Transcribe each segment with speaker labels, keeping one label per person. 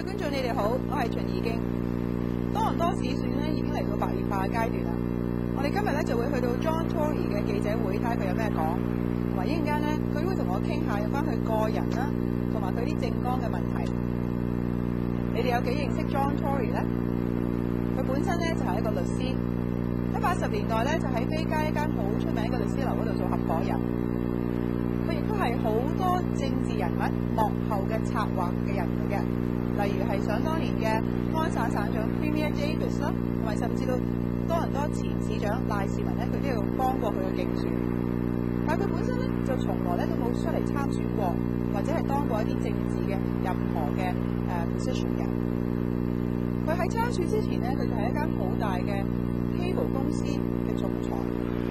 Speaker 1: 位觀眾，你哋好，我係秦怡經。多倫多市選咧已經嚟到白熱化嘅階段啦。我哋今日咧就會去到 John Tory 嘅記者會，睇下佢有咩講，同埋一陣間咧佢會同我傾下有關佢個人啦，同埋佢啲政綱嘅問題。你哋有幾認識 John Tory 咧？佢本身咧就係一個律師，喺80年代咧就喺飛街一間好出名嘅律師樓嗰度做合夥人。佢亦都係好多政治人物幕後嘅策劃嘅人嚟嘅。例如係想當年嘅安省省長 Premier Davis 啦，同埋甚至到多倫多前市長賴士文咧，佢都有幫過佢嘅競選。但係佢本身咧就從來咧都冇出嚟參選過，或者係當過一啲政治嘅任何嘅position 嘅。佢喺參選之前咧，佢就係一間好大嘅 cable 公司嘅總裁。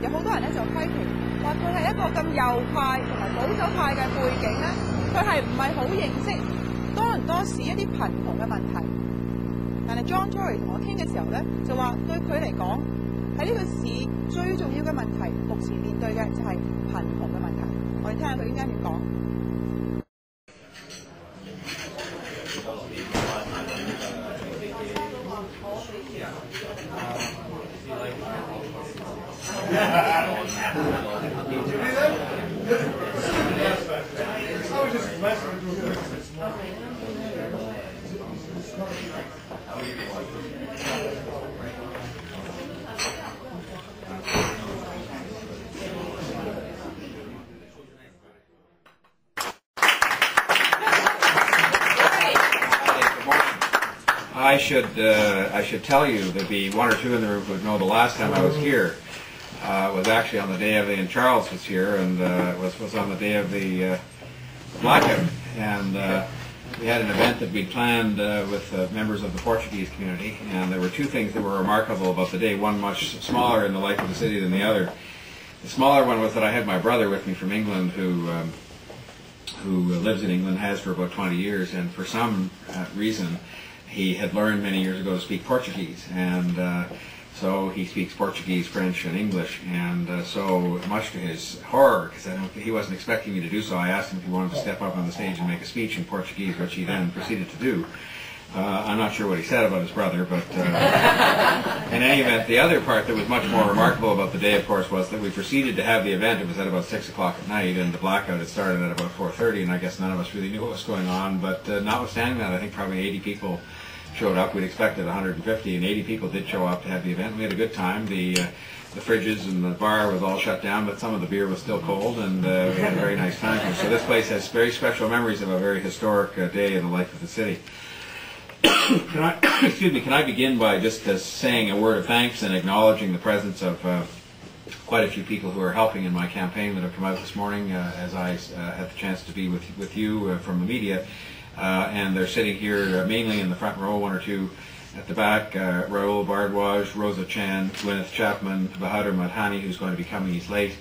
Speaker 1: 有好多人咧就批評話佢係一個咁右派同埋保守派嘅背景咧，佢係唔係好認識多倫多市一啲貧窮嘅問題。但係 John Tory 同我傾嘅時候咧，就話對佢嚟講，喺呢個市最重要嘅問題，目前面對嘅就係貧窮嘅問題。我哋聽下佢依家點講。
Speaker 2: I should tell you that the one or two in the room who would know the last time I was here was actually on the day of the, and Charles was here, and was on the day of the blackout, and we had an event that we planned with members of the Portuguese community, and there were two things that were remarkable about the day, one much smaller in the life of the city than the other. The smaller one was that I had my brother with me from England who lives in England, has for about 20 years, and for some reason he had learned many years ago to speak Portuguese, and so he speaks Portuguese, French, and English, and so much to his horror, because he wasn't expecting me to do so, I asked him if he wanted to step up on the stage and make a speech in Portuguese, which he then proceeded to do. I'm not sure what he said about his brother, but in any event, the other part that was much more remarkable about the day, of course, was that we proceeded to have the event. It was at about 6 o'clock at night, and the blackout had started at about 4:30, and I guess none of us really knew what was going on, but notwithstanding that, I think probably 80 people showed up. We'd expected 150, and 80 people did show up to have the event. We had a good time. The fridges and the bar was all shut down, but some of the beer was still cold, and we had a very nice time here. So this place has very special memories of a very historic day in the life of the city. Can I begin by just saying a word of thanks and acknowledging the presence of quite a few people who are helping in my campaign that have come out this morning, as I had the chance to be with you from the media. And they're sitting here mainly in the front row, one or two at the back. Raul Bardwaj, Rosa Chan, Gwyneth Chapman, Bahadur Madhani, who's going to be coming, he's late,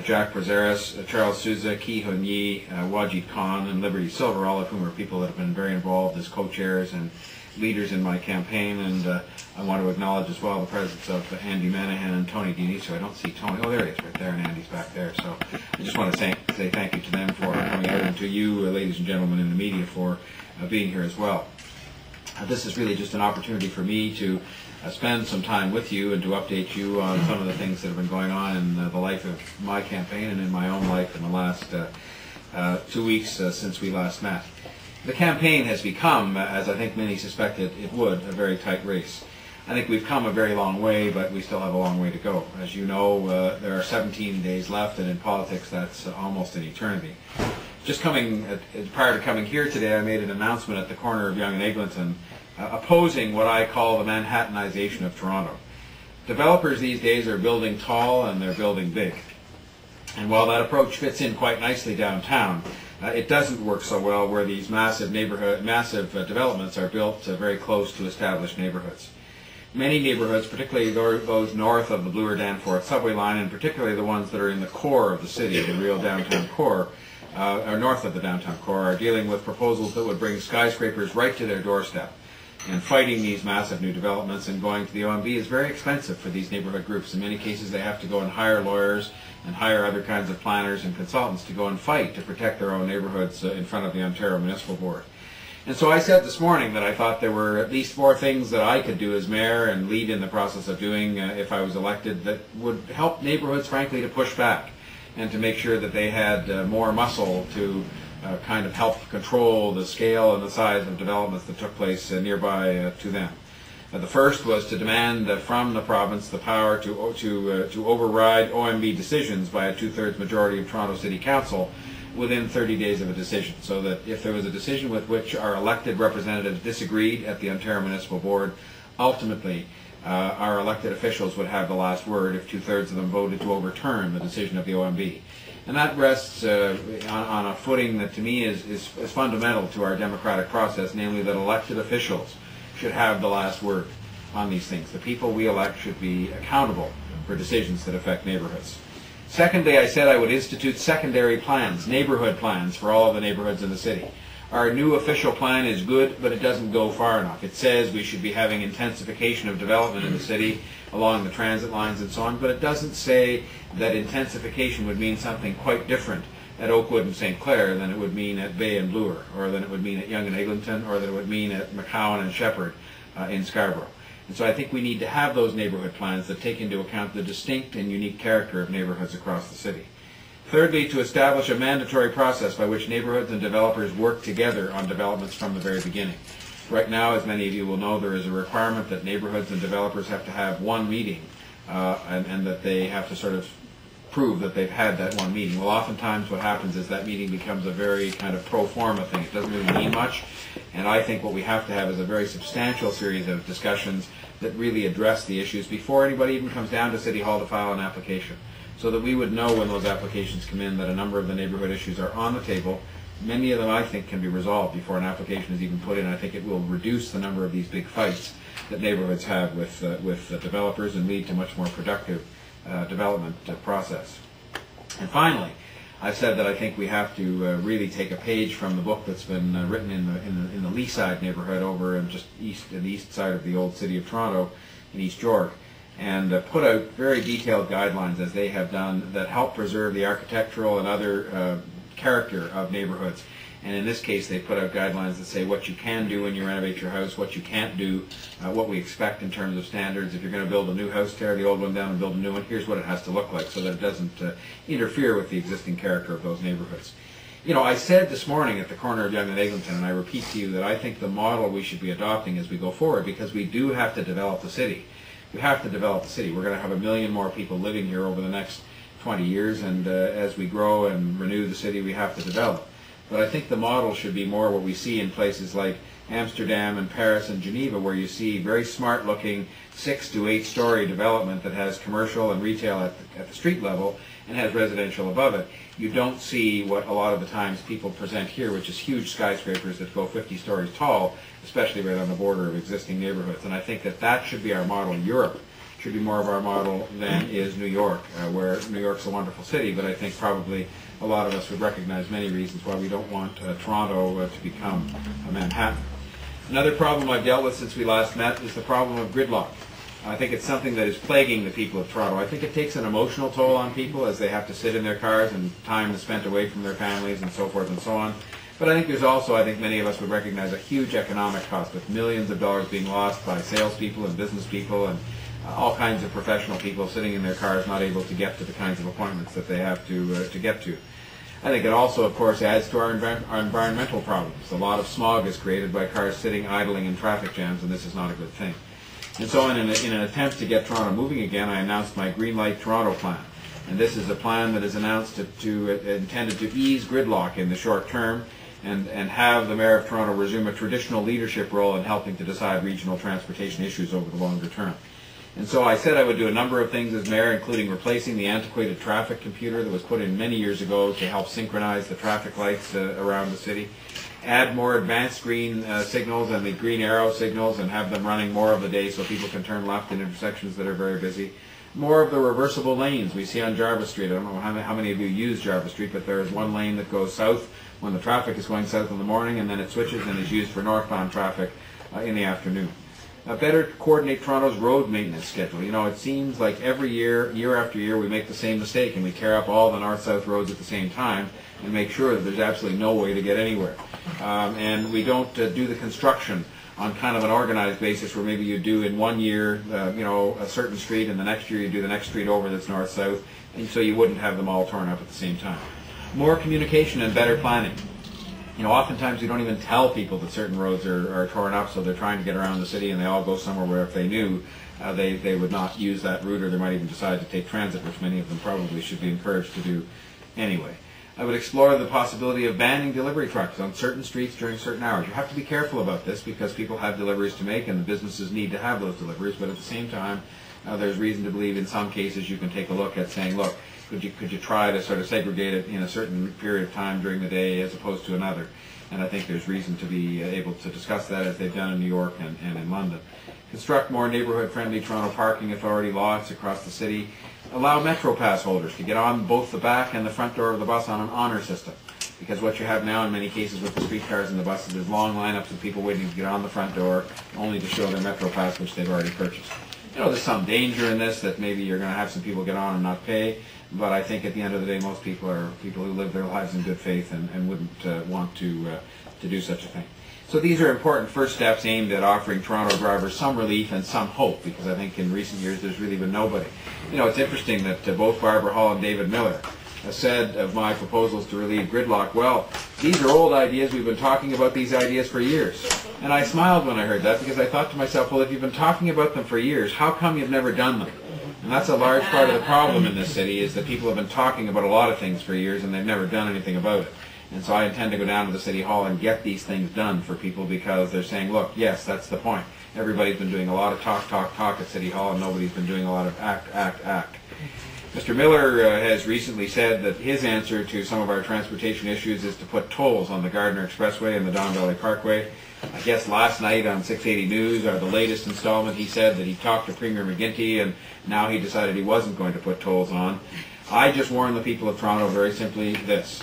Speaker 2: Jack Brazeras, Charles Souza, Ki Hun Yi, Wajid Khan, and Liberty Silver, all of whom are people that have been very involved as co-chairs and leaders in my campaign. And I want to acknowledge as well the presence of Andy Manahan and Tony Diniso. I don't see Tony. Oh, there he is, right there, and Andy's back there. So I just want to say thank you to them for coming out, and to you, ladies and gentlemen in the media, for being here as well. This is really just an opportunity for me to spend some time with you and to update you on some of the things that have been going on in the life of my campaign and in my own life in the last 2 weeks since we last met. The campaign has become, as I think many suspected it would, a very tight race. I think we've come a very long way, but we still have a long way to go. As you know, there are 17 days left, and in politics that's almost an eternity. Just prior to coming here today, I made an announcement at the corner of Yonge and Eglinton opposing what I call the Manhattanization of Toronto. Developers these days are building tall and they're building big. And while that approach fits in quite nicely downtown, it doesn't work so well where these massive developments are built very close to established neighborhoods. Many neighborhoods, particularly those north of the Bloor Danforth subway line, and particularly the ones that are in the core of the city, the real downtown core, or north of the downtown core, are dealing with proposals that would bring skyscrapers right to their doorstep. And fighting these massive new developments and going to the OMB is very expensive for these neighborhood groups. In many cases, they have to go and hire lawyers and hire other kinds of planners and consultants to go and fight to protect their own neighborhoods in front of the Ontario Municipal Board. And so I said this morning that I thought there were at least 4 things that I could do as mayor and lead in the process of doing if I was elected that would help neighborhoods, frankly, to push back and to make sure that they had more muscle to kind of help control the scale and the size of developments that took place nearby to them. The first was to demand from the province the power to override OMB decisions by a 2/3 majority of Toronto City Council within 30 days of a decision, so that if there was a decision with which our elected representatives disagreed at the Ontario Municipal Board, ultimately our elected officials would have the last word if 2/3 of them voted to overturn the decision of the OMB. And that rests on a footing that to me is fundamental to our democratic process, namely that elected officials should have the last word on these things. The people we elect should be accountable for decisions that affect neighborhoods. Secondly, I said I would institute secondary plans, neighborhood plans, for all of the neighborhoods in the city. Our new official plan is good, but it doesn't go far enough. It says we should be having intensification of development in the city along the transit lines and so on, but it doesn't say that intensification would mean something quite different at Oakwood and St. Clair than it would mean at Bay and Bloor, or than it would mean at Yonge and Eglinton, or that it would mean at McCowan and Shepherd in Scarborough. And so I think we need to have those neighborhood plans that take into account the distinct and unique character of neighborhoods across the city. Thirdly, to establish a mandatory process by which neighborhoods and developers work together on developments from the very beginning. Right now, as many of you will know, there is a requirement that neighborhoods and developers have to have one meeting and that they have to sort of prove that they've had that one meeting. Well, oftentimes what happens is that meeting becomes a very kind of pro forma thing. It doesn't really mean much. And I think what we have to have is a very substantial series of discussions that really address the issues before anybody even comes down to City Hall to file an application, so that we would know when those applications come in that a number of the neighborhood issues are on the table. Many of them, I think, can be resolved before an application is even put in. I think it will reduce the number of these big fights that neighborhoods have with developers and lead to much more productive development process. And finally, I've said that I think we have to really take a page from the book that's been written in the Leaside neighborhood over in just the east side of the old city of Toronto in East York, and put out very detailed guidelines, as they have done, that help preserve the architectural and other character of neighborhoods. And in this case, they put out guidelines that say what you can do when you renovate your house, what you can't do, what we expect in terms of standards. If you're going to build a new house, tear the old one down and build a new one. Here's what it has to look like so that it doesn't interfere with the existing character of those neighborhoods. You know, I said this morning at the corner of Yonge and Eglinton, and I repeat to you that I think the model we should be adopting as we go forward, because we do have to develop the city. We have to develop the city. We're going to have 1 million more people living here over the next 20 years, and as we grow and renew the city, we have to develop. But I think the model should be more what we see in places like Amsterdam and Paris and Geneva, where you see very smart-looking 6 to 8 story development that has commercial and retail at the street level and has residential above it. You don't see what a lot of the times people present here, which is huge skyscrapers that go 50 stories tall, especially right on the border of existing neighborhoods. And I think that that should be our model. Europe should be more of our model than is New York, where New York's a wonderful city, but I think probably a lot of us would recognize many reasons why we don't want Toronto to become a Manhattan. Another problem I've dealt with since we last met is the problem of gridlock. I think it's something that is plaguing the people of Toronto. I think it takes an emotional toll on people as they have to sit in their cars and time is spent away from their families and so forth and so on. But I think there's also, I think many of us would recognize, a huge economic cost, with millions of dollars being lost by salespeople and business people and all kinds of professional people sitting in their cars not able to get to the kinds of appointments that they have to get to. I think it also, of course, adds to our environmental problems. A lot of smog is created by cars sitting idling in traffic jams, and this is not a good thing. And so in an attempt to get Toronto moving again, I announced my Green Light Toronto plan. And this is a plan that is announced intended to ease gridlock in the short term and have the Mayor of Toronto resume a traditional leadership role in helping to decide regional transportation issues over the longer term. And so I said I would do a number of things as mayor, including replacing the antiquated traffic computer that was put in many years ago to help synchronize the traffic lights around the city, add more advanced green signals and the green arrow signals and have them running more of the day so people can turn left in intersections that are very busy. More of the reversible lanes we see on Jarvis Street. I don't know how many of you use Jarvis Street, but there is one lane that goes south when the traffic is going south in the morning, and then it switches and is used for northbound traffic in the afternoon. better coordinate Toronto's road maintenance schedule. You know, it seems like every year, year after year, we make the same mistake and we tear up all the north-south roads at the same time and make sure that there's absolutely no way to get anywhere. And we don't do the construction on kind of an organized basis where maybe you do in one year, you know, a certain street, and the next year you do the next street over that's north-south, and so you wouldn't have them all torn up at the same time. More communication and better planning. You know, oftentimes you don't even tell people that certain roads are torn up, so they're trying to get around the city and they all go somewhere where if they knew, they would not use that route, or they might even decide to take transit, which many of them probably should be encouraged to do anyway. I would explore the possibility of banning delivery trucks on certain streets during certain hours. You have to be careful about this because people have deliveries to make and the businesses need to have those deliveries, but at the same time, there's reason to believe in some cases you can take a look at saying, look, could you try to sort of segregate it in a certain period of time during the day as opposed to another? And I think there's reason to be able to discuss that as they've done in New York and in London. Construct more neighborhood-friendly Toronto parking authority lots across the city. Allow Metro Pass holders to get on both the back and the front door of the bus on an honor system. Because what you have now in many cases with the streetcars and the buses is long lineups of people waiting to get on the front door only to show their Metro Pass, which they've already purchased. You know, there's some danger in this that maybe you're going to have some people get on and not pay, but I think at the end of the day most people are people who live their lives in good faith and wouldn't want to do such a thing. So these are important first steps aimed at offering Toronto drivers some relief and some hope, because I think in recent years there's really been nobody. You know, it's interesting that both Barbara Hall and David Miller have said of my proposals to relieve gridlock, well, these are old ideas, we've been talking about these ideas for years. And I smiled when I heard that, because I thought to myself, well, if you've been talking about them for years, how come you've never done them? And that's a large part of the problem in this city, is that people have been talking about a lot of things for years and they've never done anything about it. And so I intend to go down to the City Hall and get these things done for people, because they're saying, look, yes, that's the point. Everybody's been doing a lot of talk at City Hall, and nobody's been doing a lot of act. Mr. Miller has recently said that his answer to some of our transportation issues is to put tolls on the Gardner Expressway and the Don Valley Parkway. I guess last night on 680 News, or the latest installment, he said that he talked to Premier McGuinty and now he decided he wasn't going to put tolls on. I just warn the people of Toronto very simply this.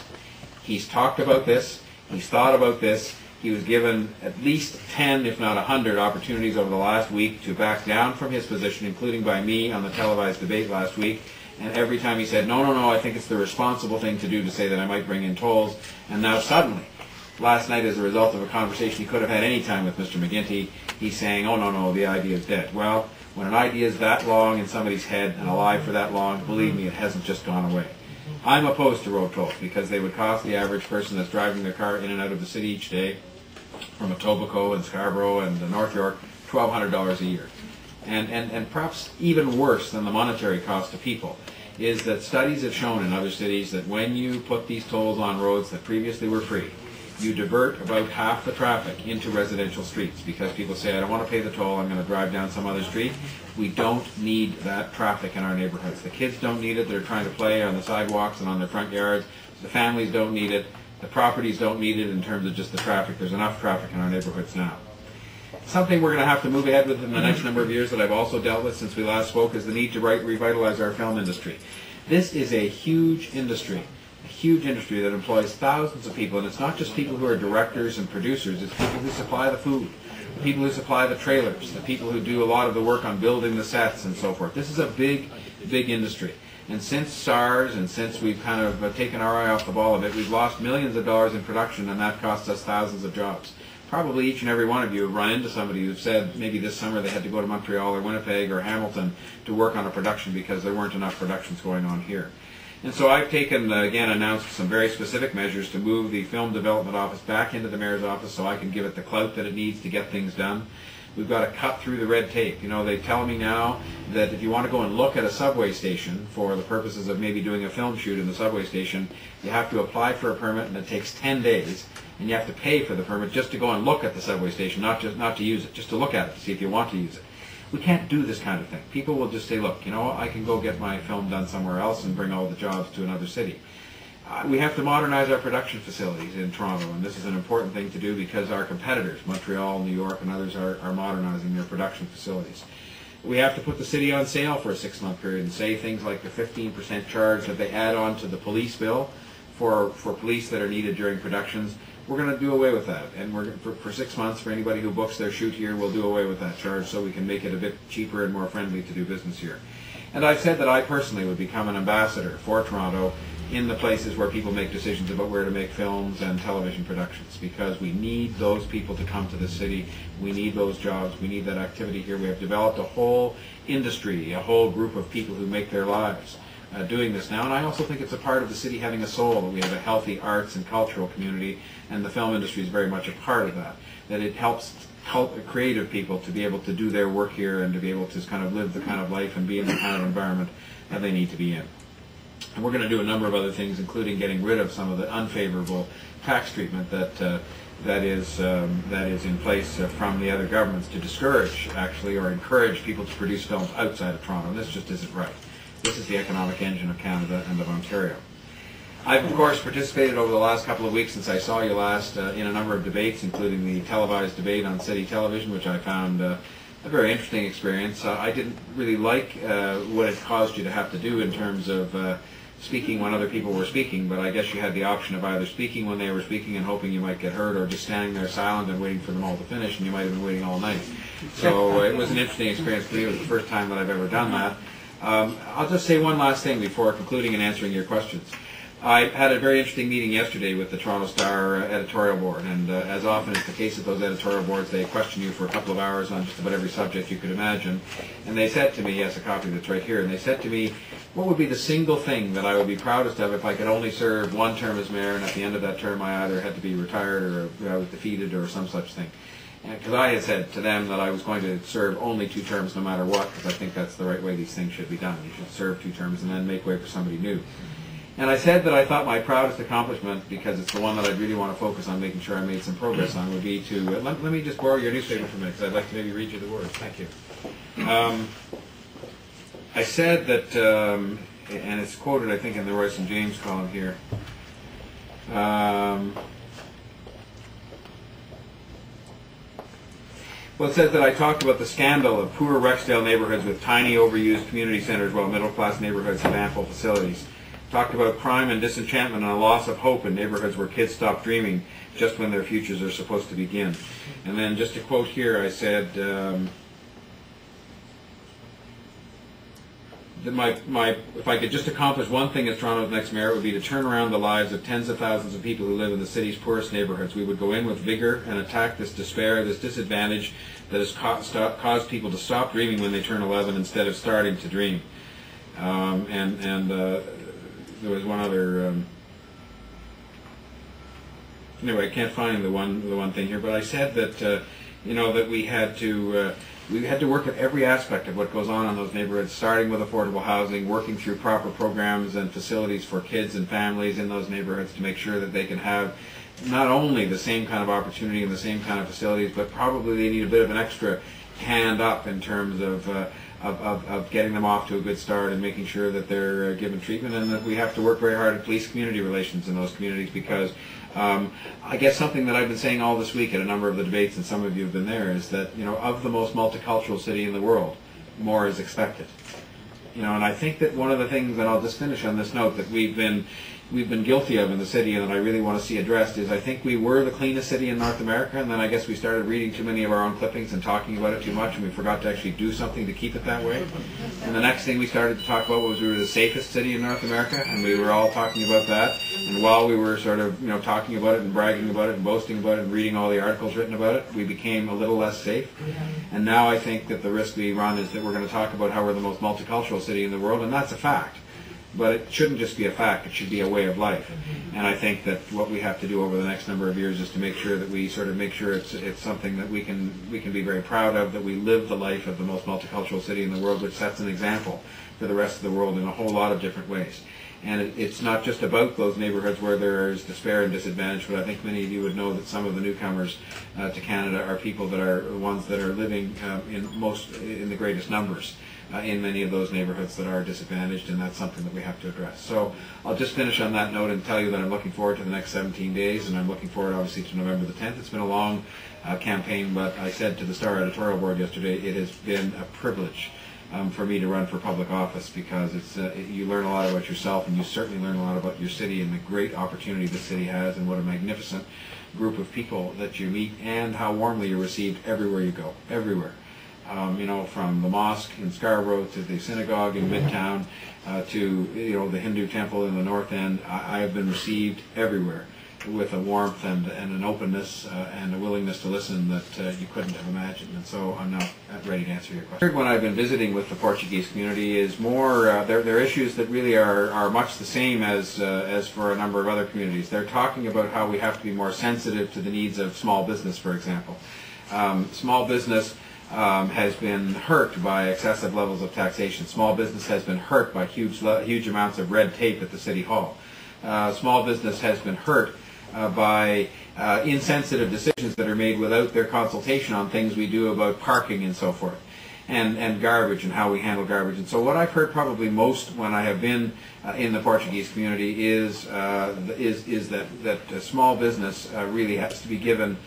Speaker 2: He's talked about this, he's thought about this, he was given at least 10, if not 100 opportunities over the last week to back down from his position, including by me on the televised debate last week. And every time he said, no, I think it's the responsible thing to do to say that I might bring in tolls. And now suddenly, last night as a result of a conversation he could have had any time with Mr. McGuinty, he's saying, oh, no, the idea is dead. Well, when an idea is that long in somebody's head and alive for that long, believe me, it hasn't just gone away. I'm opposed to road tolls because they would cost the average person that's driving their car in and out of the city each day, from Etobicoke and Scarborough and North York, $1,200 a year. And perhaps even worse than the monetary cost to people is that studies have shown in other cities that when you put these tolls on roads that previously were free, you divert about half the traffic into residential streets, because people say, I don't want to pay the toll, I'm going to drive down some other street. We don't need that traffic in our neighborhoods. The kids don't need it. They're trying to play on the sidewalks and on their front yards. The families don't need it. The properties don't need it in terms of just the traffic. There's enough traffic in our neighborhoods now. Something we're going to have to move ahead with in the next number of years that I've also dealt with since we last spoke is the need to revitalize our film industry. This is a huge industry that employs thousands of people, and it's not just people who are directors and producers, it's people who supply the food, the people who supply the trailers, the people who do a lot of the work on building the sets and so forth. This is a big industry. And since SARS and since we've kind of taken our eye off the ball of it, we've lost millions of dollars in production, and that costs us thousands of jobs. Probably each and every one of you have run into somebody who said maybe this summer they had to go to Montreal or Winnipeg or Hamilton to work on a production because there weren't enough productions going on here. And so I've taken, again, announced some very specific measures to move the Film Development Office back into the Mayor's office so I can give it the clout that it needs to get things done. We've got to cut through the red tape. You know, they tell me now that if you want to go and look at a subway station for the purposes of maybe doing a film shoot in the subway station, you have to apply for a permit, and it takes 10 days, and you have to pay for the permit just to go and look at the subway station, not to use it, just to look at it to see if you want to use it. We can't do this kind of thing. People will just say, look, you know, I can go get my film done somewhere else and bring all the jobs to another city. We have to modernize our production facilities in Toronto, and this is an important thing to do because our competitors, Montreal, New York, and others, are modernizing their production facilities. We have to put the city on sale for a 6-month period and say things like the 15% charge that they add on to the police bill for police that are needed during productions. we're going to do away with that. And we're for 6 months, for anybody who books their shoot here, we'll do away with that charge so we can make it a bit cheaper and more friendly to do business here. And I've said that I personally would become an ambassador for Toronto in the places where people make decisions about where to make films and television productions, because we need those people to come to the city. We need those jobs. We need that activity here. We have developed a whole industry, a whole group of people who make their lives doing this now. And I also think it's a part of the city having a soul, that we have a healthy arts and cultural community, and the film industry is very much a part of that, that it helps creative people to be able to do their work here and to be able to kind of live the kind of life and be in the kind of environment that they need to be in. And we're going to do a number of other things, including getting rid of some of the unfavorable tax treatment that is in place from the other governments to discourage, actually, or encourage people to produce films outside of Toronto. And this just isn't right. This is the economic engine of Canada and of Ontario. I've, of course, participated over the last couple of weeks since I saw you last in a number of debates, including the televised debate on city television, which I found a very interesting experience. I didn't really like what it caused you to have to do in terms of speaking when other people were speaking, but I guess you had the option of either speaking when they were speaking and hoping you might get heard, or just standing there silent and waiting for them all to finish, and you might have been waiting all night. So it was an interesting experience for me. It was the first time that I've ever done that. I'll just say one last thing before concluding and answering your questions. I had a very interesting meeting yesterday with the Toronto Star editorial board, and as often is the case at those editorial boards, they question you for a couple of hours on just about every subject you could imagine. And they said to me, yes, a copy that's right here, and they said to me, what would be the single thing that I would be proudest of if I could only serve one term as mayor, and at the end of that term I either had to be retired or I was defeated or some such thing. Because I had said to them that I was going to serve only 2 terms no matter what, because I think that's the right way these things should be done. You should serve 2 terms and then make way for somebody new. And I said that I thought my proudest accomplishment, because it's the one that I really want to focus on making sure I made some progress on, would be to, let me just borrow your newspaper for a minute, because I'd like to maybe read you the words. Thank you. I said that, and it's quoted, I think, in the Royce and James column here. Well, it says that I talked about the scandal of poor Rexdale neighborhoods with tiny, overused community centers, while middle-class neighborhoods have ample facilities. Talked about crime and disenchantment and a loss of hope in neighborhoods where kids stop dreaming just when their futures are supposed to begin. And then just to quote here, I said that if I could just accomplish one thing as Toronto's next mayor, it would be to turn around the lives of tens of thousands of people who live in the city's poorest neighborhoods. We would go in with vigor and attack this despair, this disadvantage that has caused people to stop dreaming when they turn 11 instead of starting to dream. There was one other. Anyway, I can't find the one thing here, but I said that that we had to work at every aspect of what goes on in those neighborhoods, starting with affordable housing, working through proper programs and facilities for kids and families in those neighborhoods to make sure that they can have not only the same kind of opportunity and the same kind of facilities, but probably they need a bit of an extra hand up in terms of getting them off to a good start and making sure that they're given treatment, and that we have to work very hard at police-community relations in those communities, because I guess something that I've been saying all this week at a number of the debates, and some of you have been there, is that of the most multicultural city in the world, more is expected. And I think that one of the things, and I'll just finish on this note, that we've been guilty of in the city, and that I really want to see addressed, is I think we were the cleanest city in North America, and then I guess we started reading too many of our own clippings and talking about it too much, and we forgot to actually do something to keep it that way. And the next thing we started to talk about was we were the safest city in North America, and we were all talking about that. And while we were sort of talking about it and bragging about it and boasting about it and reading all the articles written about it, we became a little less safe. And now I think that the risk we run is that we're going to talk about how we're the most multicultural city in the world, and that's a fact. But it shouldn't just be a fact, it should be a way of life. And I think that what we have to do over the next number of years is to make sure that we sort of make sure it's something that we can be very proud of, that we live the life of the most multicultural city in the world, which sets an example for the rest of the world in a whole lot of different ways. And it's not just about those neighborhoods where there is despair and disadvantage, but I think many of you would know that some of the newcomers to Canada are people that are the ones that are living in the greatest numbers in many of those neighborhoods that are disadvantaged, and that's something that we have to address. So I'll just finish on that note and tell you that I'm looking forward to the next 17 days, and I'm looking forward obviously to November the 10th. It's been a long campaign, but I said to the Star editorial board yesterday, it has been a privilege for me to run for public office, because you learn a lot about yourself, and you certainly learn a lot about your city and the great opportunity the city has, and what a magnificent group of people that you meet, and how warmly you're received everywhere you go, everywhere. You know, from the mosque in Scarborough to the synagogue in Midtown to, you know, the Hindu temple in the North End. I have been received everywhere with a warmth and an openness and a willingness to listen that you couldn't have imagined. And so I'm now ready to answer your question. The third one I've been visiting with the Portuguese community is more, they're issues that really are much the same as for a number of other communities. They're talking about how we have to be more sensitive to the needs of small business, for example. Small business has been hurt by excessive levels of taxation. Small business has been hurt by huge amounts of red tape at the City Hall. Small business has been hurt by insensitive decisions that are made without their consultation on things we do about parking and so forth, and garbage and how we handle garbage. And so what I've heard probably most when I have been in the Portuguese community is that small business really has to be given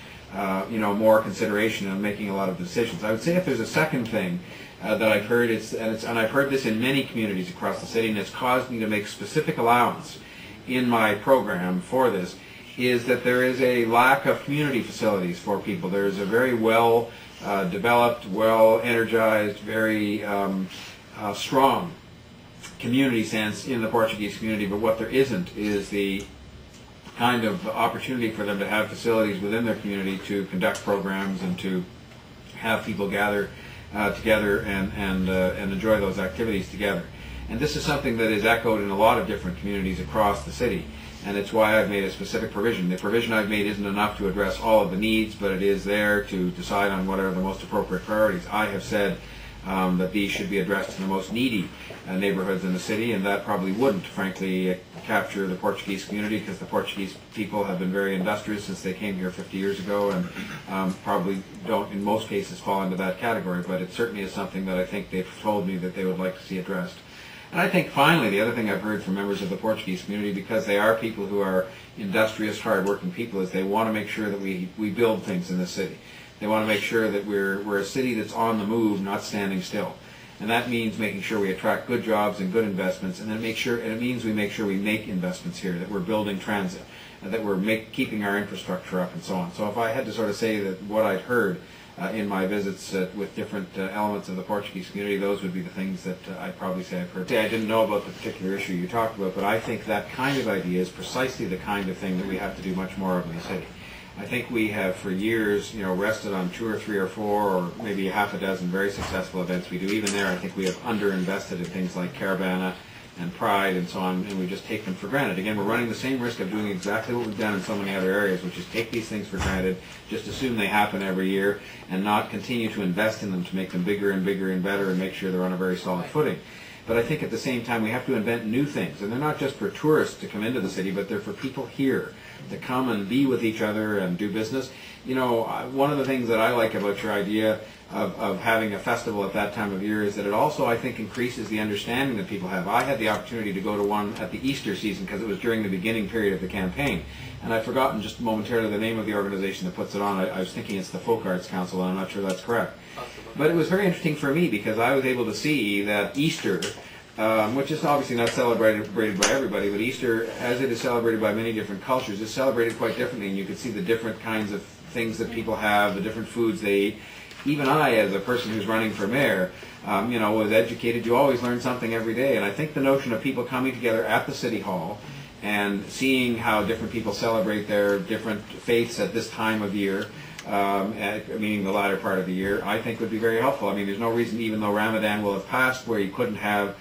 Speaker 2: you know, more consideration in making a lot of decisions. I would say if there's a second thing that I've heard, and I've heard this in many communities across the city, and it's caused me to make specific allowance in my program for this, is that there is a lack of community facilities for people. There is a very well developed, well energized, very strong community sense in the Portuguese community, but what there isn't is the kind of opportunity for them to have facilities within their community to conduct programs and to have people gather together and enjoy those activities together. And this is something that is echoed in a lot of different communities across the city, and it's why I've made a specific provision. The provision I've made isn't enough to address all of the needs, but it is there to decide on what are the most appropriate priorities. I have said that these should be addressed to the most needy neighborhoods in the city, and that probably wouldn't, frankly, capture the Portuguese community, because the Portuguese people have been very industrious since they came here 50 years ago, and probably don't, in most cases, fall into that category. But it certainly is something that I think they've told me that they would like to see addressed. And I think, finally, the other thing I've heard from members of the Portuguese community, because they are people who are industrious, hard-working people, is they want to make sure that we build things in the city. They want to make sure that we're a city that's on the move, not standing still. And that means making sure we attract good jobs and good investments, and then it means we make sure we make investments here, that we're building transit, and that we're keeping our infrastructure up and so on. So if I had to sort of say that what I'd heard in my visits with different elements of the Portuguese community, those would be the things that I'd probably say I've heard. I didn't know about the particular issue you talked about, but I think that kind of idea is precisely the kind of thing that we have to do much more of in the city. I think we have for years, you know, rested on 2 or 3 or 4 or maybe half a dozen very successful events we do. Even there, I think we have underinvested in things like Caravana and Pride and so on, and we just take them for granted. Again, we're running the same risk of doing exactly what we've done in so many other areas, which is take these things for granted, just assume they happen every year, and not continue to invest in them to make them bigger and bigger and better and make sure they're on a very solid footing. But I think at the same time we have to invent new things, and they're not just for tourists to come into the city, but they're for people here to come and be with each other and do business. You know, one of the things that I like about your idea of having a festival at that time of year is that it also, I think, increases the understanding that people have. I had the opportunity to go to one at the Easter season because it was during the beginning period of the campaign, and I've forgotten just momentarily the name of the organization that puts it on. I was thinking it's the Folk Arts Council, and I'm not sure that's correct. But it was very interesting for me because I was able to see that Easter, which is obviously not celebrated by everybody, but Easter, as it is celebrated by many different cultures, is celebrated quite differently, and you can see the different kinds of things that people have, the different foods they eat. Even I, as a person who's running for mayor, you know, was educated. You always learn something every day, and I think the notion of people coming together at the City Hall and seeing how different people celebrate their different faiths at this time of year, meaning the latter part of the year, I think would be very helpful. I mean, there's no reason, even though Ramadan will have passed, where you couldn't have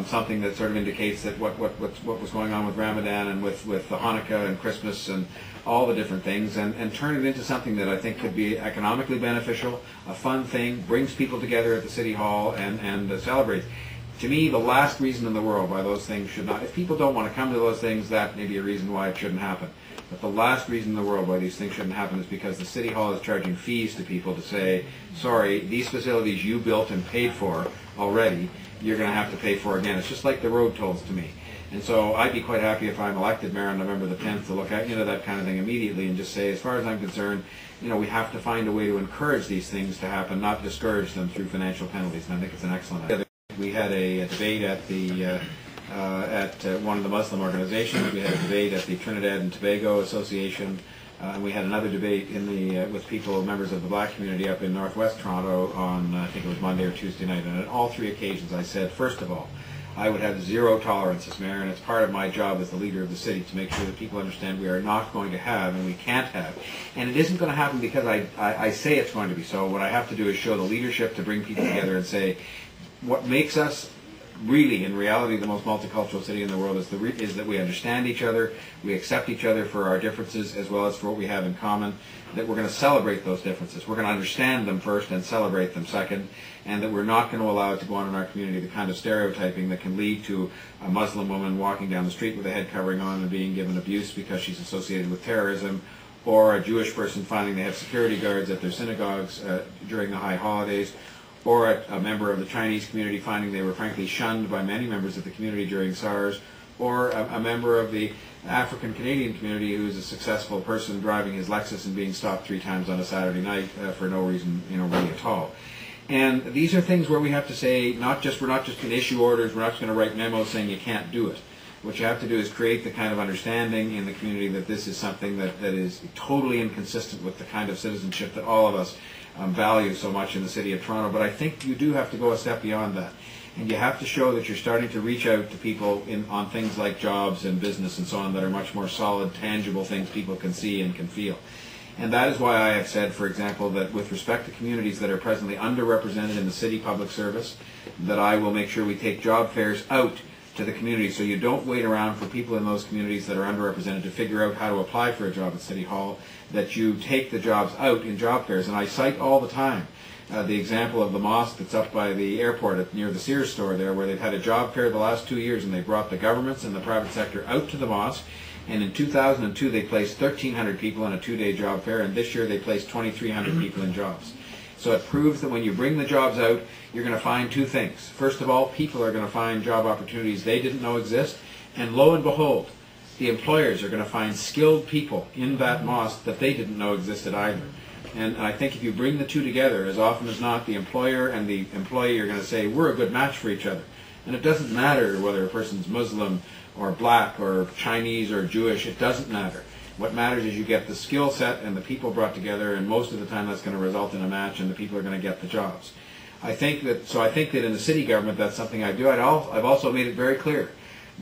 Speaker 2: something that sort of indicates that what was going on with Ramadan and with the Hanukkah and Christmas and all the different things, and turn it into something that I think could be economically beneficial, a fun thing, brings people together at the City Hall and celebrates. To me, the last reason in the world why those things should not, if people don't want to come to those things, that may be a reason why it shouldn't happen. But the last reason in the world why these things shouldn't happen is because the City Hall is charging fees to people to say, sorry, these facilities you built and paid for already, you're going to have to pay for again. It's just like the road tolls to me. And so I'd be quite happy if I'm elected mayor on November the 10th to look at, you know, that kind of thing immediately and just say, as far as I'm concerned, you know, we have to find a way to encourage these things to happen, not discourage them through financial penalties. And I think it's an excellent idea. We had a debate at the one of the Muslim organizations. We had a debate at the Trinidad and Tobago Association, and we had another debate with people, members of the black community up in northwest Toronto on, I think it was Monday or Tuesday night. And at all three occasions I said, first of all, I would have zero tolerance as mayor, and it's part of my job as the leader of the city to make sure that people understand we are not going to have and we can't have. And it isn't going to happen because I say it's going to be so. What I have to do is show the leadership to bring people together and say, what makes us really, in reality, the most multicultural city in the world is that we understand each other, we accept each other for our differences as well as for what we have in common, that we're going to celebrate those differences. We're going to understand them first and celebrate them second, and that we're not going to allow it to go on in our community, the kind of stereotyping that can lead to a Muslim woman walking down the street with a head covering on and being given abuse because she's associated with terrorism, or a Jewish person finding they have security guards at their synagogues during the high holidays, or a member of the Chinese community finding they were frankly shunned by many members of the community during SARS, or a member of the African Canadian community who is a successful person driving his Lexus and being stopped 3 times on a Saturday night for no reason, really at all. And these are things where we have to say, we're not just going to issue orders, we're not just going to write memos saying you can't do it. What you have to do is create the kind of understanding in the community that this is something that is totally inconsistent with the kind of citizenship that all of us value so much in the city of Toronto. But I think you do have to go a step beyond that. And you have to show that you're starting to reach out to people on things like jobs and business and so on that are much more solid, tangible things people can see and can feel. And that is why I have said, for example, that with respect to communities that are presently underrepresented in the city public service, that I will make sure we take job fairs out to the community, so you don't wait around for people in those communities that are underrepresented to figure out how to apply for a job at City Hall, that you take the jobs out in job fairs. And I cite all the time the example of the mosque that's up by the airport near the Sears store there, where they've had a job fair the last 2 years, and they brought the governments and the private sector out to the mosque. And in 2002 they placed 1,300 people in a 2-day job fair, and this year they placed 2,300 people in jobs. So it proves that when you bring the jobs out, you're going to find 2 things. First of all, people are going to find job opportunities they didn't know exist, and lo and behold, the employers are going to find skilled people in that mosque that they didn't know existed either. And I think if you bring the 2 together, as often as not, the employer and the employee are going to say, we're a good match for each other. And it doesn't matter whether a person's Muslim or black or Chinese or Jewish, it doesn't matter. What matters is you get the skill set and the people brought together, and most of the time that's going to result in a match, and the people are going to get the jobs. I think that in the city government, that's something I do. I've also made it very clear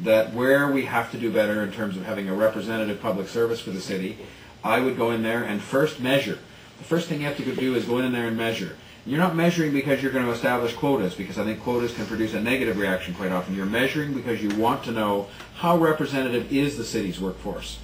Speaker 2: that where we have to do better in terms of having a representative public service for the city, I would go in there and first measure. The first thing you have to do is go in there and measure. You're not measuring because you're going to establish quotas, because I think quotas can produce a negative reaction quite often. You're measuring because you want to know how representative is the city's workforce.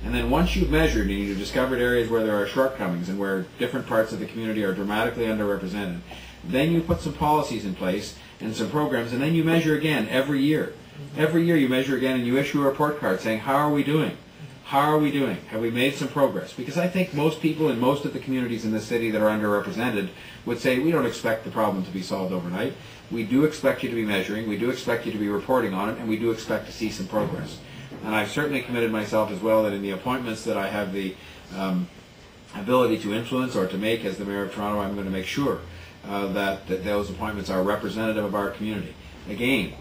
Speaker 2: And then once you've measured and you've discovered areas where there are shortcomings and where different parts of the community are dramatically underrepresented, then you put some policies in place and some programs, and then you measure again every year. Every year you measure again, and you issue a report card saying, how are we doing? How are we doing? Have we made some progress? Because I think most people in most of the communities in the city that are underrepresented would say, we don't expect the problem to be solved overnight. We do expect you to be measuring, we do expect you to be reporting on it, and we do expect to see some progress. And I've certainly committed myself as well that in the appointments that I have the ability to influence or to make as the Mayor of Toronto, I'm going to make sure that those appointments are representative of our community. Again,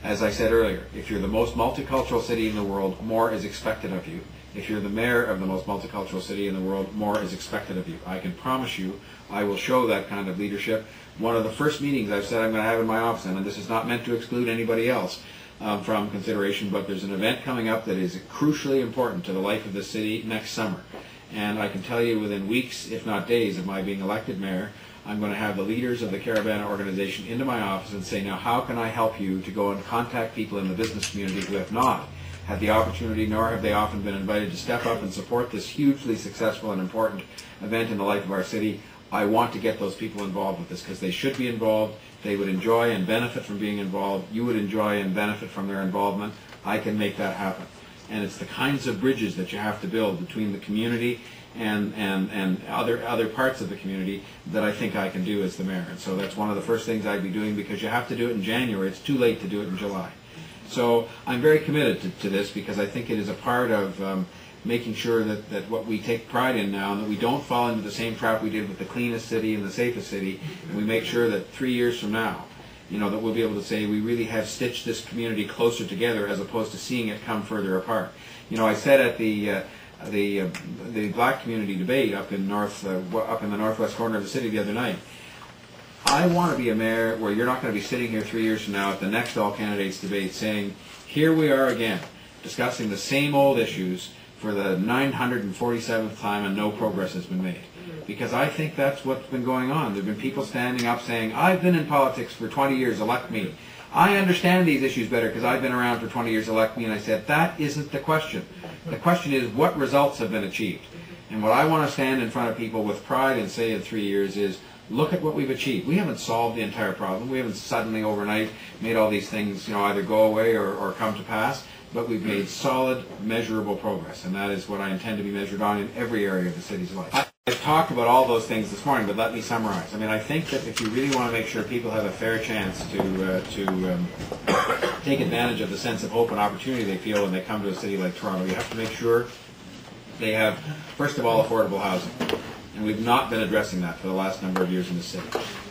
Speaker 2: as I said earlier, if you're the most multicultural city in the world, more is expected of you. If you're the mayor of the most multicultural city in the world, more is expected of you. I can promise you I will show that kind of leadership. One of the first meetings I've said I'm going to have in my office, and this is not meant to exclude anybody else from consideration, but there's an event coming up that is crucially important to the life of the city next summer. And I can tell you within weeks, if not days, of my being elected mayor, I'm going to have the leaders of the Caravana organization into my office and say, now how can I help you to go and contact people in the business community who have not had the opportunity, nor have they often been invited to step up and support this hugely successful and important event in the life of our city. I want to get those people involved with this because they should be involved. They would enjoy and benefit from being involved. You would enjoy and benefit from their involvement. I can make that happen. And it's the kinds of bridges that you have to build between the community and other parts of the community that I think I can do as the mayor. And so that's one of the first things I'd be doing, because you have to do it in January. It's too late to do it in July. So I'm very committed to this, because I think it is a part of making sure that what we take pride in now, and that we don't fall into the same trap we did with the cleanest city and the safest city, and we make sure that 3 years from now, that we'll be able to say we really have stitched this community closer together as opposed to seeing it come further apart. I said at the black community debate up in the northwest corner of the city the other night, I want to be a mayor where you're not going to be sitting here 3 years from now at the next all candidates debate saying, here we are again discussing the same old issues for the 947th time and no progress has been made. Because I think that's what's been going on. There have been people standing up saying, I've been in politics for 20 years, elect me. I understand these issues better because I've been around for 20 years, elect me. And I said, that isn't the question. The question is, what results have been achieved? And what I want to stand in front of people with pride and say in 3 years is, look at what we've achieved. We haven't solved the entire problem. We haven't suddenly overnight made all these things either go away or come to pass. But we've made solid, measurable progress. And that is what I intend to be measured on in every area of the city's life. I've talked about all those things this morning, but let me summarize. I think that if you really want to make sure people have a fair chance to take advantage of the sense of hope and opportunity they feel when they come to a city like Toronto, you have to make sure they have, first of all, affordable housing. And we've not been addressing that for the last number of years in the city.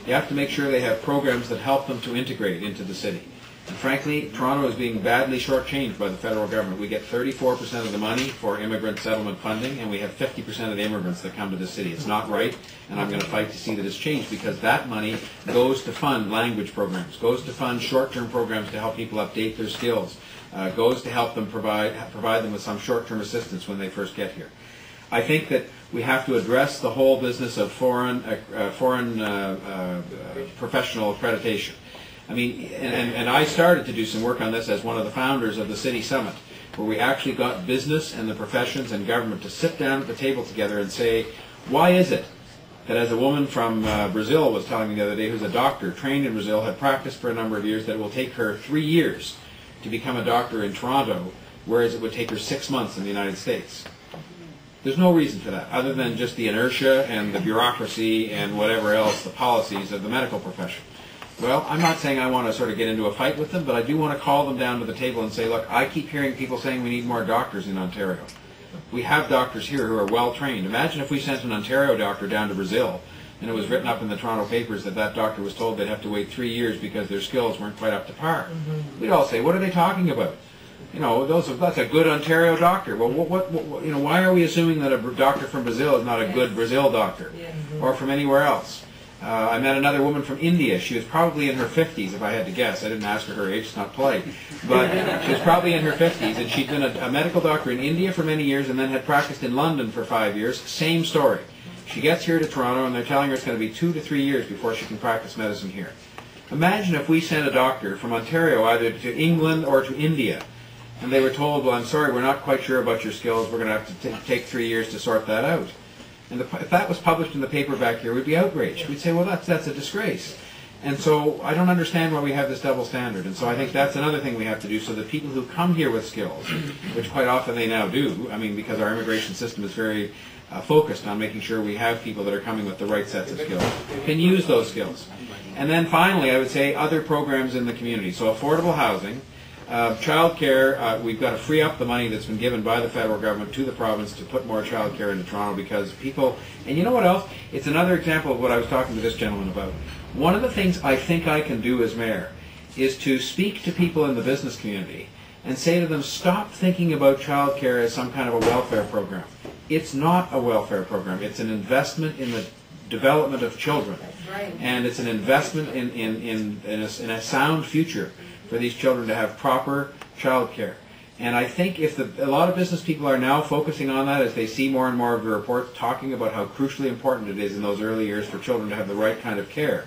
Speaker 2: You have to make sure they have programs that help them to integrate into the city. And frankly, Toronto is being badly shortchanged by the federal government. We get 34% of the money for immigrant settlement funding, and we have 50% of the immigrants that come to the city. It's not right, and I'm going to fight to see that it's changed, because that money goes to fund language programs, goes to fund short-term programs to help people update their skills, goes to help them provide them with some short-term assistance when they first get here. I think that we have to address the whole business of foreign professional accreditation. And I started to do some work on this as one of the founders of the City Summit, where we actually got business and the professions and government to sit down at the table together and say, why is it that, as a woman from Brazil was telling me the other day, who's a doctor, trained in Brazil, had practiced for a number of years, that it will take her 3 years to become a doctor in Toronto, whereas it would take her 6 months in the United States? There's no reason for that, other than just the inertia and the bureaucracy and whatever else, the policies of the medical profession. Well, I'm not saying I want to sort of get into a fight with them, but I do want to call them down to the table and say, look, I keep hearing people saying we need more doctors in Ontario. We have doctors here who are well trained. Imagine if we sent an Ontario doctor down to Brazil and it was written up in the Toronto papers that that doctor was told they'd have to wait 3 years because their skills weren't quite up to par. We'd all say, what are they talking about? That's a good Ontario doctor. Well, why are we assuming that a doctor from Brazil is not a good Brazil doctor, or from anywhere else? I met another woman from India. She was probably in her 50s, if I had to guess. I didn't ask her age, it's not polite. But she was probably in her 50s, and she'd been a medical doctor in India for many years and then had practiced in London for 5 years. Same story. She gets here to Toronto, and they're telling her it's going to be 2 to 3 years before she can practice medicine here. Imagine if we sent a doctor from Ontario either to England or to India, and they were told, well, I'm sorry, we're not quite sure about your skills. We're going to have to take 3 years to sort that out. And if that was published in the paper back here, we'd be outraged. We'd say, well, that's a disgrace. And so I don't understand why we have this double standard. And so I think that's another thing we have to do, so that people who come here with skills, which quite often they now do, because our immigration system is very focused on making sure we have people that are coming with the right sets of skills, can use those skills. And then finally, I would say other programs in the community. So affordable housing. Child care, we've got to free up the money that's been given by the federal government to the province to put more child care into Toronto, because people, and you know what else? It's another example of what I was talking to this gentleman about. One of the things I think I can do as mayor is to speak to people in the business community and say to them, stop thinking about child care as some kind of a welfare program. It's not a welfare program. It's an investment in the development of children. Right. And it's an investment in a sound future for these children to have proper child care. And I think if a lot of business people are now focusing on that as they see more and more of the reports talking about how crucially important it is in those early years for children to have the right kind of care.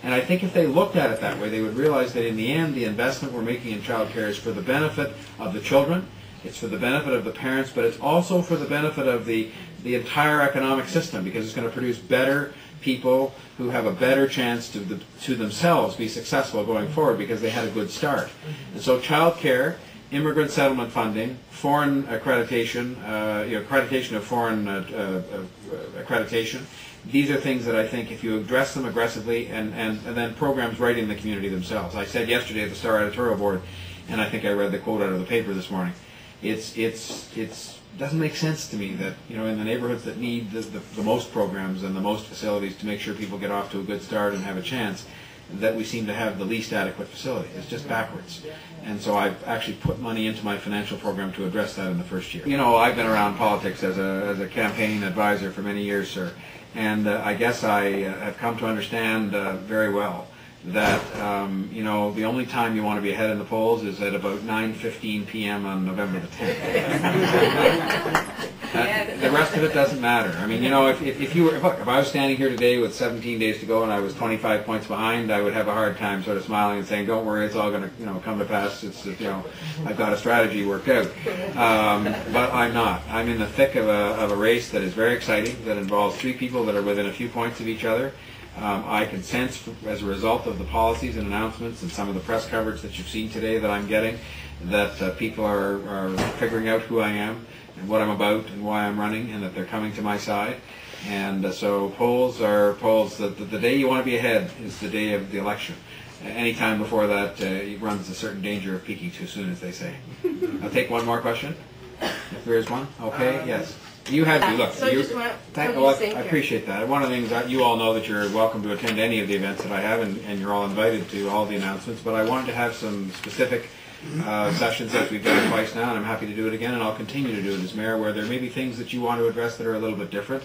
Speaker 2: And I think if they looked at it that way, they would realize that in the end, the investment we're making in child care is for the benefit of the children, it's for the benefit of the parents, but it's also for the benefit of the entire economic system, because it's going to produce better people who have a better chance to themselves be successful going forward because they had a good start. And so child care, immigrant settlement funding, foreign accreditation, accreditation of foreign accreditation, these are things that I think if you address them aggressively and then programs right in the community themselves. I said yesterday at the Star editorial board, and I think I read the quote out of the paper this morning, it doesn't make sense to me that in the neighborhoods that need the most programs and the most facilities to make sure people get off to a good start and have a chance, that we seem to have the least adequate facility. It's just backwards. And so I've actually put money into my financial program to address that in the first year. You know, I've been around politics as a campaign advisor for many years, sir, and I guess I have come to understand very well that, you know, the only time you want to be ahead in the polls is at about 9:15 p.m. on November the 10th. The rest of it doesn't matter. I mean, you know, if I was standing here today with 17 days to go and I was 25 points behind, I would have a hard time sort of smiling and saying, "Don't worry, it's all going to, you know, come to pass. It's, you know, I've got a strategy worked out." But I'm not. I'm in the thick of a race that is very exciting, that involves three people that are within a few points of each other. I can sense, as a result of the policies and announcements and some of the press coverage that you've seen today that I'm getting, that people are figuring out who I am and what I'm about and why I'm running, and that they're coming to my side. And so polls are polls. The day you want to be ahead is the day of the election. Any time before that, it runs a certain danger of peaking too soon, as they say. I'll take one more question, if there is one. Okay, yes. You had to look.
Speaker 3: So I
Speaker 2: appreciate that. One of the things that you all know that you're welcome to attend any of the events that I have, and you're all invited to all the announcements. But I wanted to have some specific sessions that we've done twice now, and I'm happy to do it again, and I'll continue to do it as mayor, where there may be things that you want to address that are a little bit different.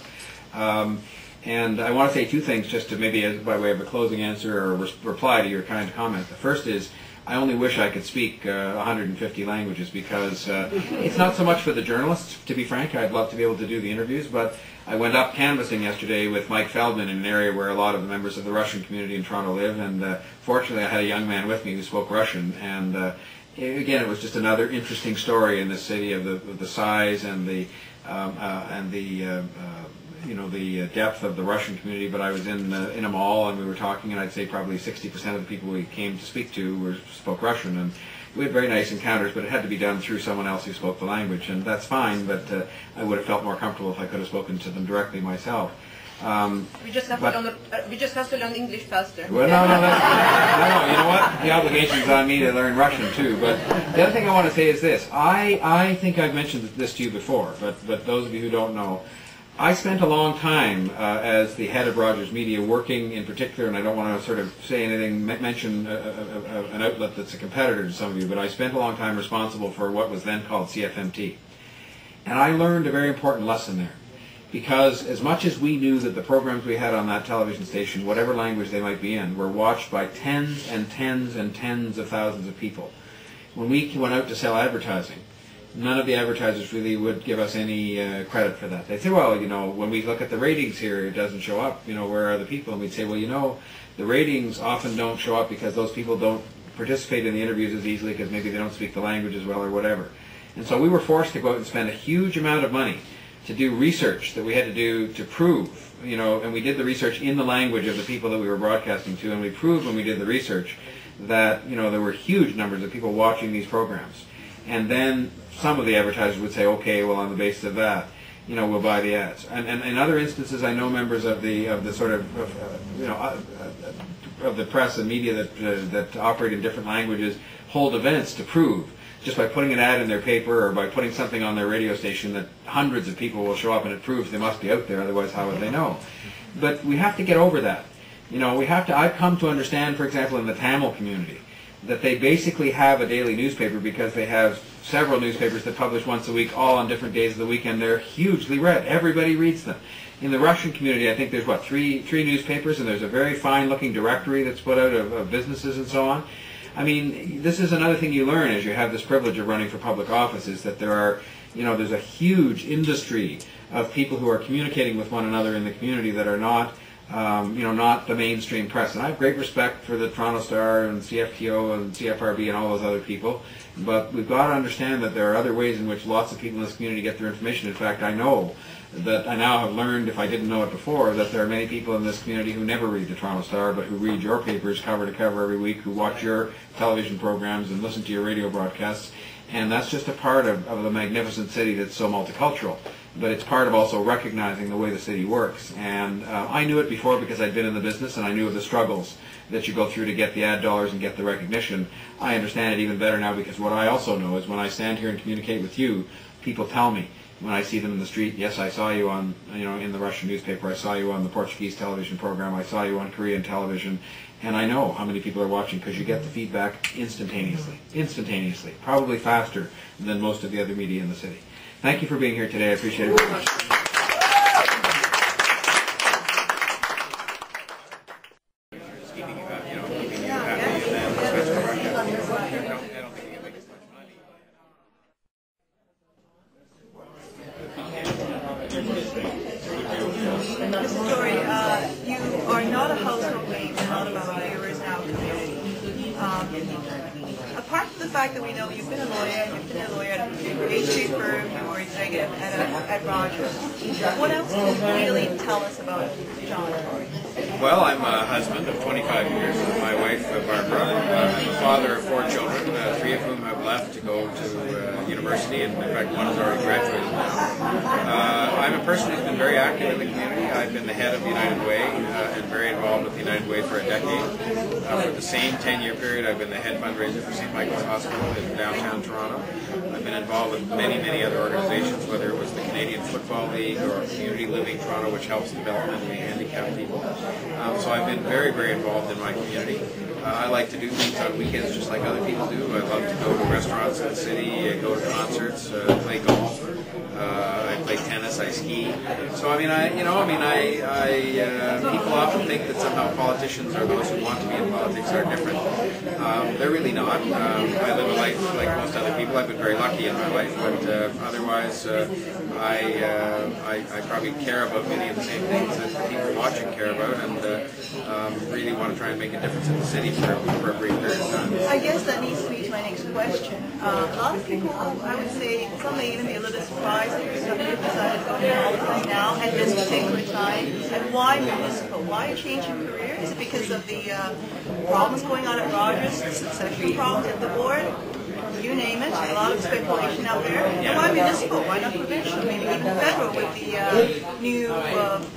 Speaker 2: And I want to say two things, just to maybe by way of a closing answer or reply to your kind comment. The first is, I only wish I could speak 150 languages, because it's not so much for the journalists, to be frank. I'd love to be able to do the interviews, but I went up canvassing yesterday with Mike Feldman in an area where a lot of the members of the Russian community in Toronto live, and fortunately I had a young man with me who spoke Russian, and again, it was just another interesting story in this city of the size and the you know, the depth of the Russian community. But I was in a mall, and we were talking, and I'd say probably 60% of the people we came to speak to spoke Russian, and we had very nice encounters, but it had to be done through someone else who spoke the language, and that's fine, but I would have felt more comfortable if I could have spoken to them directly myself.
Speaker 3: We just have to learn English faster.
Speaker 2: Well, no, you know what? The obligation's on me to learn Russian too. But the other thing I want to say is this. I think I've mentioned this to you before, but those of you who don't know, I spent a long time as the head of Rogers Media working in particular, and I don't want to sort of say anything, mention an outlet that's a competitor to some of you, but I spent a long time responsible for what was then called CFMT. And I learned a very important lesson there. Because as much as we knew that the programs we had on that television station, whatever language they might be in, were watched by tens and tens and tens of thousands of people, when we went out to sell advertising, none of the advertisers really would give us any credit for that. They'd say, well, you know, when we look at the ratings here, it doesn't show up, you know, where are the people? And we'd say, well, you know, the ratings often don't show up because those people don't participate in the interviews as easily because maybe they don't speak the language as well or whatever. And so we were forced to go out and spend a huge amount of money to do research that we had to do to prove, you know, and we did the research in the language of the people that we were broadcasting to, and we proved when we did the research that, you know, there were huge numbers of people watching these programs. And then some of the advertisers would say, okay, well, on the basis of that, you know, we'll buy the ads. And in other instances, I know members of the sort of you know, of the press and media that operate in different languages hold events to prove, just by putting an ad in their paper or by putting something on their radio station, that hundreds of people will show up, and it proves they must be out there, otherwise how would they know? But we have to get over that. You know, we have to, I've come to understand, for example, in the Tamil community, that they basically have a daily newspaper because they have several newspapers that publish once a week, all on different days of the week, and they're hugely read. Everybody reads them. In the Russian community, I think there's, what, three newspapers, and there's a very fine-looking directory that's put out of businesses and so on. I mean, this is another thing you learn as you have this privilege of running for public office, is that there are, you know, there's a huge industry of people who are communicating with one another in the community that are not, you know, not the mainstream press. And I have great respect for the Toronto Star and CFTO and CFRB and all those other people, but we've got to understand that there are other ways in which lots of people in this community get their information. In fact, I know that I now have learned, if I didn't know it before, that there are many people in this community who never read the Toronto Star, but who read your papers cover to cover every week, who watch your television programs and listen to your radio broadcasts. And that's just a part of the magnificent city that's so multicultural. But it's part of also recognizing the way the city works. And I knew it before because I'd been in the business, and I knew of the struggles that you go through to get the ad dollars and get the recognition. I understand it even better now because what I also know is when I stand here and communicate with you, people tell me when I see them in the street, yes, I saw you on, in the Russian newspaper, I saw you on the Portuguese television program, I saw you on Korean television, and I know how many people are watching because you get the feedback instantaneously, probably faster than most of the other media in the city. Thank you for being here today. I appreciate it very much.
Speaker 1: Mr. Tory, you are not a household name in a lot of our viewers in our community. Apart from the fact that we know you've been a lawyer, you've been a lawyer at a Street firm, you were executive at Rogers, what else can you really tell us about John Tory?
Speaker 4: Well, I'm a husband of 25 years with my wife, Barbara. I'm a father of 4 children, 3 of whom have left to go to university, and in fact one has already graduated now. I'm a person who's been very active in the community. I've been the head of the United Way and very involved with the United Way for a decade. For the same 10-year period, I've been the head fundraiser for St. Michael's Hospital in downtown Toronto. I've been involved with many other organizations, whether it was the Canadian Football League or Community Living Toronto, which helps developmentally handicapped people. So I've been very involved in my community. I like to do things on weekends just like other people do. I love to go to restaurants in the city, go to concerts, play golf. I play tennis, I ski. So people often think that somehow politicians or those who want to be in politics are different. They're really not. I live a life like most other people. I've been very lucky in my life, but otherwise I probably care about many of the same things that the people watching care about, and really want to try and make a difference in the city for a brief period of time.
Speaker 1: I guess that needs to lead to my next question. A lot of people, I would say, some may even be a little bit surprised that you've decided to go to politics now at this particular time. And why municipal? Why a change in career? Is it because of the problems going on at Rogers, the succession problems at the board? You name it, a lot of speculation out there. And why municipal? Why not provincial? Maybe even federal with the new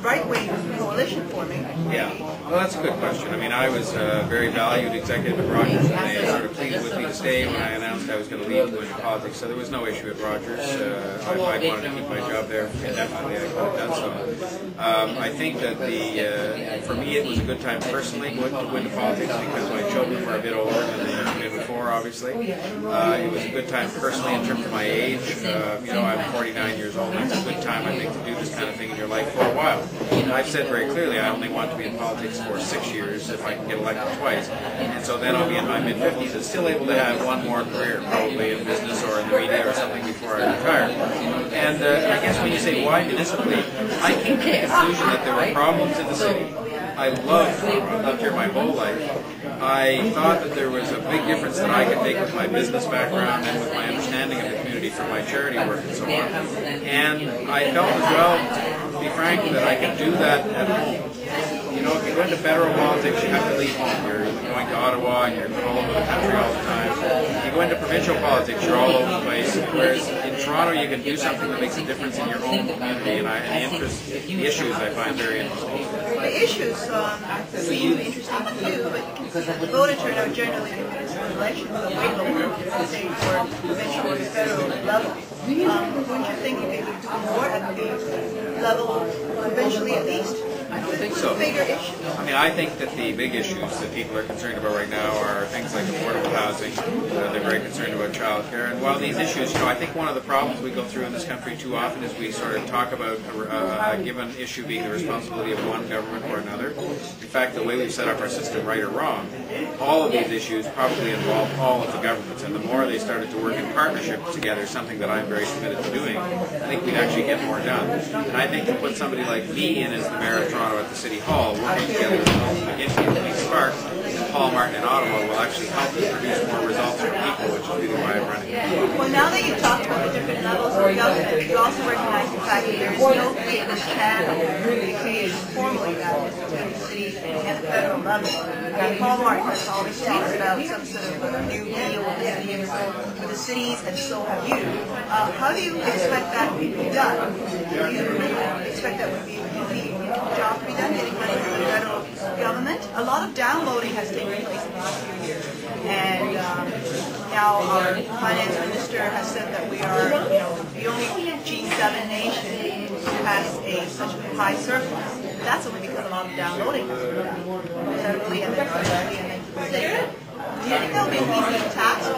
Speaker 1: right-wing coalition forming?
Speaker 4: Yeah, well, that's a good question. I mean, I was a very valued executive at Rogers, and they sort of pleaded with me to stay when I announced I was going to leave and go into politics, so there was no issue at Rogers. I wanted to keep my job there indefinitely. I could have done so. I think that for me, it was a good time personally to go into politics because my children were a bit older than they had been before, obviously. It was a good time personally in terms of my age. I'm 49 years old, and it's a good time, I think, to do this kind of thing in your life for a while. I've said very clearly I only want to be in politics for 6 years if I can get elected twice, and so then I'll be in my mid-50s and still able to have one more career, probably in business or in the media or something before I retire. And I guess when you say why municipally, I came to the conclusion that there were problems in the city. I lived here my whole life. I thought that there was a big difference that I could make with my business background and with my understanding of the community from my charity work and so on. And I felt as well, to be frank, that I could do that at home. You know, if you go into federal politics, you have to leave home. You're going to Ottawa and you're all over the country all the time. If you go into provincial politics, you're all over the place. Whereas in Toronto, you can do something that makes a difference in your own community. And the issues I find very interesting.
Speaker 1: The issues seem interesting to you, but voter turnout generally in municipal elections is way lower for provincial or federal level. Wouldn't you think you could do more at the level provincially at least?
Speaker 4: I don't think so.
Speaker 1: Bigger issues?
Speaker 4: I mean, I think that the big issues that people are concerned about right now are things like affordable housing. They're very concerned about childcare. And while these issues, I think one of the problems we go through in this country too often is we sort of talk about a given issue being the responsibility of one government or another. In fact, the way we've set up our system, right or wrong, all of these issues probably involve all of the governments. And the more they started to work in partnership together, something that I'm very committed to doing, I think we'd actually get more done. And I think to put somebody like me in as the mayor of Toronto at the City Hall, working together with McGinty and Police Park, and Paul Martin in Ottawa will actually help us produce more results for people, which is really why I'm running.
Speaker 1: Well, now that you've talked about the different levels of government, you also recognize the fact that there is no hidden channel communication formally that is between the city and the federal level. Paul Martin has always talked about some sort of a new deal with the cities, and so have you. How do you expect that to be done? Do you expect that would be job to be done, getting money from the federal government? A lot of downloading has taken place in the last few years, and Now, our finance minister has said that we are, the only G7 nation who has such a high surplus. That's only because a lot of downloading has been done federally and then provincially and then to the state. Do you think that'll be an easy task?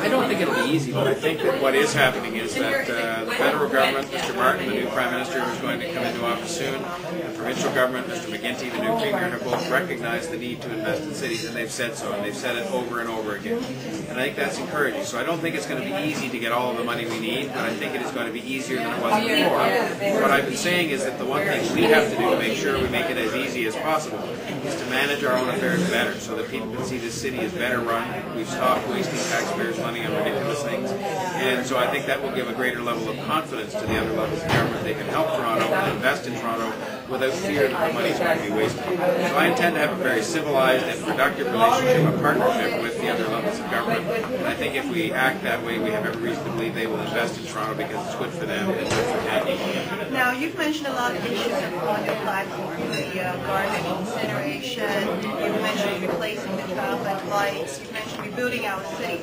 Speaker 4: I don't think it'll be easy, but I think that what is happening is that the federal government, Mr. Martin, the new Prime Minister who's going to come into office soon, the provincial government, Mr. McGuinty, the new Premier, have both recognized the need to invest in cities, and they've said so, and they've said it over and over again. And I think that's encouraging. So I don't think it's going to be easy to get all of the money we need, but I think it is going to be easier than it was before. What I've been saying is that the one thing we have to do to make sure we make it as easy as possible is to manage our own affairs better so that people can see this city is better run. We've stopped wasting taxpayers' money on ridiculous things. And so I think that will give a greater level of confidence to the other levels of government. They can help Toronto and invest in Toronto without fear that the money is going to be wasted. So I intend to have a very civilized and productive relationship, a partnership with the other levels of government. And I think if we act that way, we have every reason to believe they will invest in Toronto because it's good for them and good for Canada.
Speaker 1: Now, you've mentioned a lot of issues on your platform, the garbage incineration, you've mentioned replacing the traffic lights, you've mentioned rebuilding our city.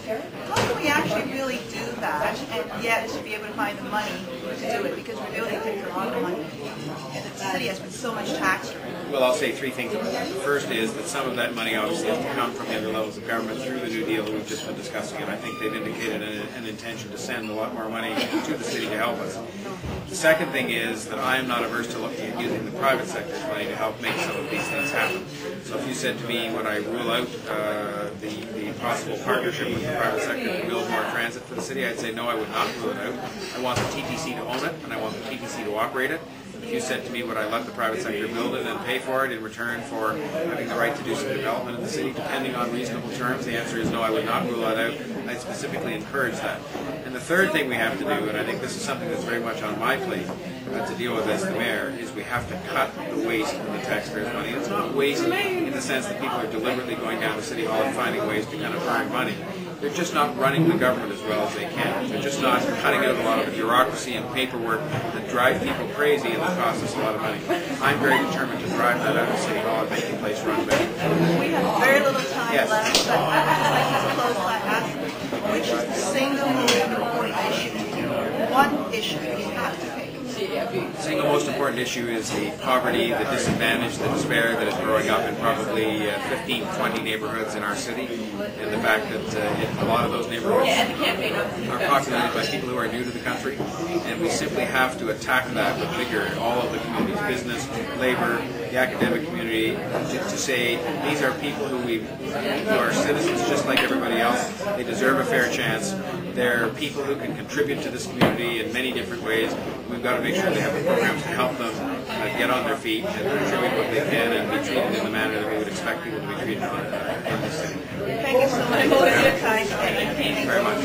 Speaker 1: How can we actually really do that and yet be able to find the money to do it? Because rebuilding takes a lot of money. And the city has been so much taxed.
Speaker 4: Well, I'll say three things about that. The first is that some of that money obviously has to come from the other levels of government through the New Deal that we've just been discussing, and I think they've indicated an intention to send a lot more money to the city to help us. The second thing is that I am not averse to looking at using the private sector's money to help make some of these things happen. So if you said to me, would I rule out the possible partnership with the private sector to build more transit for the city, I'd say no, I would not rule it out. I want the TTC to own it, and I want the TTC to operate it. If you said to me, would I let the private sector build it and pay for it in return for having the right to do some development in the city, depending on reasonable terms, the answer is no, I would not rule that out. I'd specifically encourage that. And the third thing we have to do, and I think this is something that's very much on my plate to deal with as the mayor, is we have to cut the waste from the taxpayers' money. It's not waste in the sense that people are deliberately going down to City Hall and finding ways to kind of earn money. They're just not running the government as well as they can. They're just not cutting out a lot of the bureaucracy and paperwork that drive people crazy and that cost us a lot of money. I'm very determined to drive that out of City Hall and make the place run better.
Speaker 1: We have very little time left, but I would like to close by asking, which is the single most important issue to you? One issue you have to take.
Speaker 4: The single most important issue is the poverty, the disadvantage, the despair that is growing up in probably 15, 20 neighborhoods in our city, and the fact that a lot of those neighborhoods are populated by people who are new to the country, and we simply have to attack that with vigor in all of the communities, business, labor, the academic community, to say these are people who are citizens just like everybody else. They deserve a fair chance. They're people who can contribute to this community in many different ways. We've got to make sure they have the programs to help them get on their feet and contribute what they can and be treated in the manner that we would expect people to be treated in this city.
Speaker 1: Thank you so much for your time.
Speaker 4: Thank you very much.